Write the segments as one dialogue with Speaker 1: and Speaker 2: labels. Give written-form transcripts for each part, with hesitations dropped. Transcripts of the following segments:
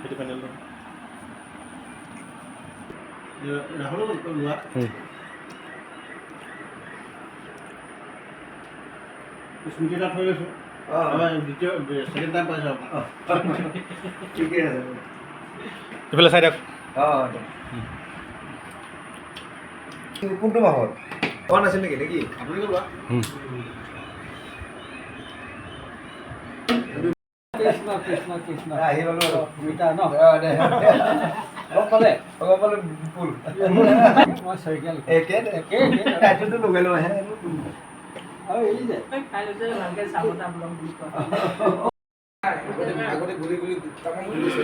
Speaker 1: সেইটো ফাইনেল ৰাহুল লোৱা স্মৃতি এটা থৈ লৈছোঁ দ্বিতীয় ছেকেণ্ড টাইম পাইছোঁ
Speaker 2: ঠিকে আছে
Speaker 1: এইফালে চাই দিয়ক
Speaker 2: কোনটো মাহত কোৱা নাছিল নেকি নেকি
Speaker 1: আপুনি লোৱা
Speaker 3: কৃষ্ণ কৃষ্ণ কৃষ্ণ
Speaker 2: আহি পালো আৰু
Speaker 3: কবিতা ন
Speaker 2: দে
Speaker 3: লগ পালে
Speaker 2: বিপুল
Speaker 3: মই চাইকেল
Speaker 2: একে টাইটেলটো লগাই লওঁ আহে
Speaker 3: আৰু এই যে
Speaker 2: আগতে ঘূৰি ঘূৰি তামাম ঘূৰিছে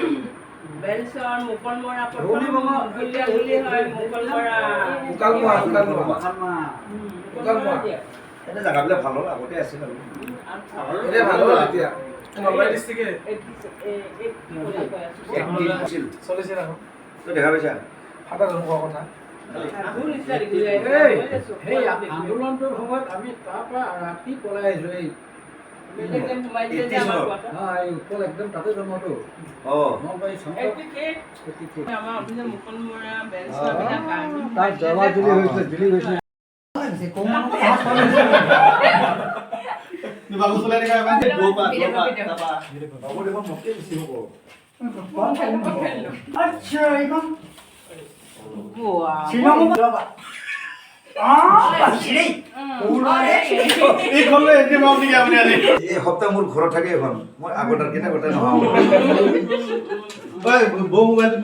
Speaker 4: বেলচৰ মুকল মৰা গুলিয়া গুলি হয় মুকল মৰা
Speaker 2: উকাল মোৱা
Speaker 3: উকাল মা
Speaker 2: এনে জেগাবিলাক ভাল হ'ল আগতে আছিল আৰু
Speaker 4: এতিয়া
Speaker 2: ভাল হ'ল এতিয়া
Speaker 4: নলবাৰী
Speaker 2: চলিছে না তই দেখা পাইছা ফাটা ধমকৰ কথা
Speaker 3: সেই আন্দোলনটোৰ সময়ত আমি তাৰ পৰা ৰাতি পলাই আহিছো এই উৎপল একদম তাতে জন্মটো নলবাৰী তাত জমা জুলি হৈছিলে জুলি গৈছিলে
Speaker 1: বাবু চলাই দেখা
Speaker 2: এই সপ্তাহ মোৰ ঘৰত থাকে এখন মই আগত আৰু কেইটা কথা নহয়
Speaker 1: বৌ মোবাইলটো